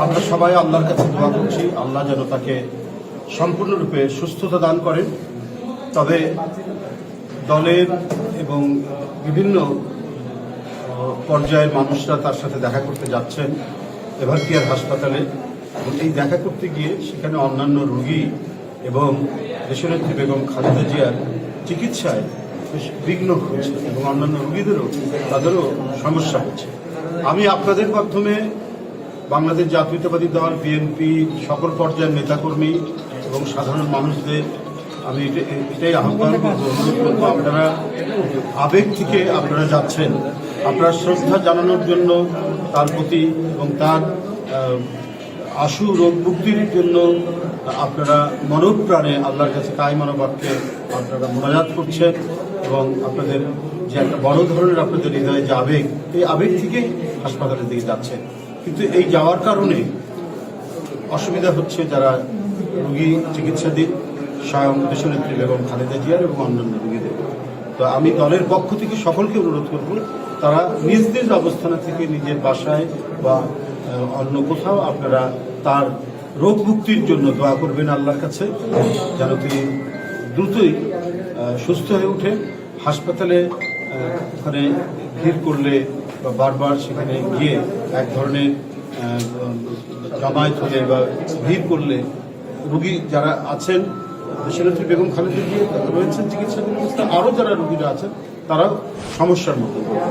আমরা সবাই আল্লাহর কাছে দোয়া করছি আল্লাহ যেন তাকে সম্পূর্ণরূপে সুস্থতা দান করেন। তবে দলের এবং বিভিন্ন পর্যায়ের মানুষরা তার সাথে দেখা করতে যাচ্ছেন এভারকেয়ার হাসপাতালে, এবং এই দেখা করতে গিয়ে সেখানে অন্যান্য রোগী এবং দেশনেত্রী বেগম খালেদা জিয়ার চিকিৎসায় বেশ বিঘ্ন হচ্ছে এবং অন্যান্য রোগীদেরও তাদেরও সমস্যা হচ্ছে। আমি আপনাদের মাধ্যমে বাংলাদেশ জাতীয়তাবাদী দল বিএনপি সকল পর্যায়ের নেতাকর্মী এবং সাধারণ মানুষদের আমি এটাই আহ্বান করব, অনুরোধ করবো, আপনারা আবেগ থেকে আপনারা যাচ্ছেন, আপনারা শ্রদ্ধা জানানোর জন্য তার প্রতি এবং তার আশু রোগ মুক্তির জন্য আপনারা মনোপ্রাণে আল্লাহর কাছে কায়মানবাক্যে আপনারা মোনাজাত করছেন এবং আপনাদের যে একটা বড় ধরনের আপনাদের হৃদয়ে যে আবেগ, এই আবেগ থেকেই হাসপাতালের দিকে যাচ্ছেন। কিন্তু এই যাওয়ার কারণে অসুবিধা হচ্ছে যারা রোগী চিকিৎসাধীন, স্বয়ং দেশনেত্রী বেগম খালেদা জিয়ার এবং অন্যান্য রোগীদের। তো আমি দলের পক্ষ থেকে সকলকে অনুরোধ করব, তারা নিজ নিজ অবস্থানে থেকে নিজের বাসায় বা অন্য কোথাও আপনারা তার রোগ মুক্তির জন্য দোয়া করবেন আল্লাহর কাছে, যেন তিনি দ্রুতই সুস্থ হয়ে ওঠে। হাসপাতালে ওখানে ভিড় করলে বা বারবার সেখানে গিয়ে এক ধরনের জমায়েত হলে বা ভিড় করলে রোগী যারা আছেন, দেশনেত্রী বেগম খালেদা জিয়া রয়েছেন চিকিৎসাধীন অবস্থা, আরও যারা রোগীরা আছেন তারাও সমস্যার মধ্যে